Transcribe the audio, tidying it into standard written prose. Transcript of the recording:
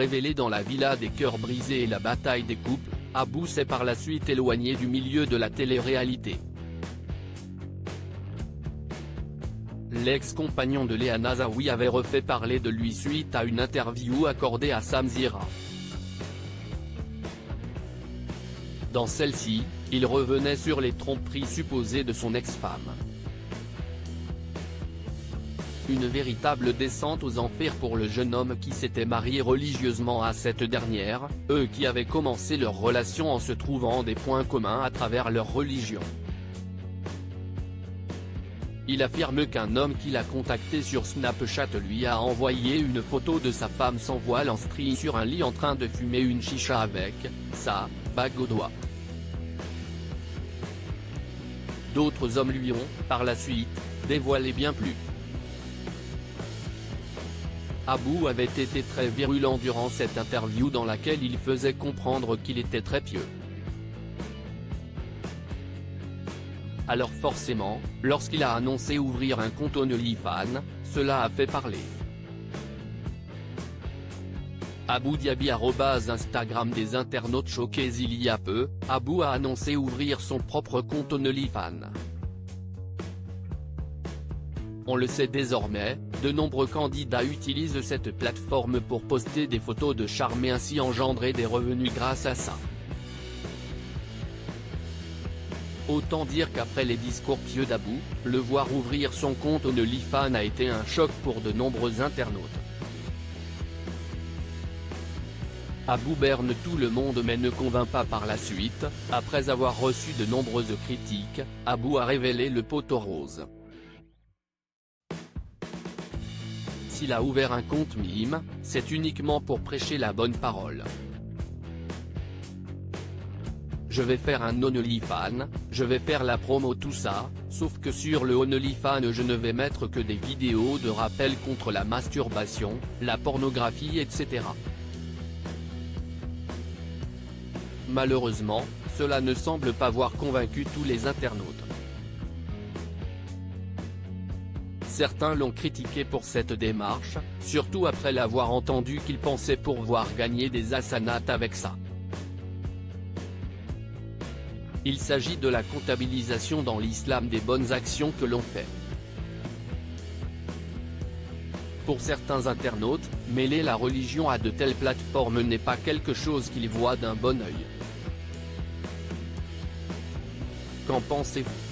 révélé dans la villa des cœurs brisés et la bataille des couples, Abou s'est par la suite éloigné du milieu de la télé-réalité. L'ex-compagnon de Léa Nazaoui avait refait parler de lui suite à une interview accordée à Samzira. Dans celle-ci, il revenait sur les tromperies supposées de son ex-femme. Une véritable descente aux enfers pour le jeune homme qui s'était marié religieusement à cette dernière, eux qui avaient commencé leur relation en se trouvant des points communs à travers leur religion. Il affirme qu'un homme qui l'a contacté sur Snapchat lui a envoyé une photo de sa femme sans voile en string sur un lit en train de fumer une chicha avec sa bague au doigt. D'autres hommes lui ont, par la suite, dévoilé bien plus. Abou avait été très virulent durant cette interview dans laquelle il faisait comprendre qu'il était très pieux. Alors forcément, lorsqu'il a annoncé ouvrir un compte OnlyFans, cela a fait parler. Abou Diaby @Instagram des internautes choqués. Il y a peu, Abou a annoncé ouvrir son propre compte OnlyFans. On le sait désormais, de nombreux candidats utilisent cette plateforme pour poster des photos de charme et ainsi engendrer des revenus grâce à ça. Autant dire qu'après les discours pieux d'Abou, le voir ouvrir son compte OnlyFans a été un choc pour de nombreux internautes. Abou berne tout le monde mais ne convainc pas par la suite. Après avoir reçu de nombreuses critiques, Abou a révélé le poteau rose. S'il a ouvert un compte mime, c'est uniquement pour prêcher la bonne parole. Je vais faire un OnlyFans, je vais faire la promo tout ça, sauf que sur le OnlyFans je ne vais mettre que des vidéos de rappel contre la masturbation, la pornographie etc. Malheureusement, cela ne semble pas avoir convaincu tous les internautes. Certains l'ont critiqué pour cette démarche, surtout après l'avoir entendu qu'il pensait pouvoir gagner des hasanats avec ça. Il s'agit de la comptabilisation dans l'islam des bonnes actions que l'on fait. Pour certains internautes, mêler la religion à de telles plateformes n'est pas quelque chose qu'ils voient d'un bon œil. Qu'en pensez-vous ?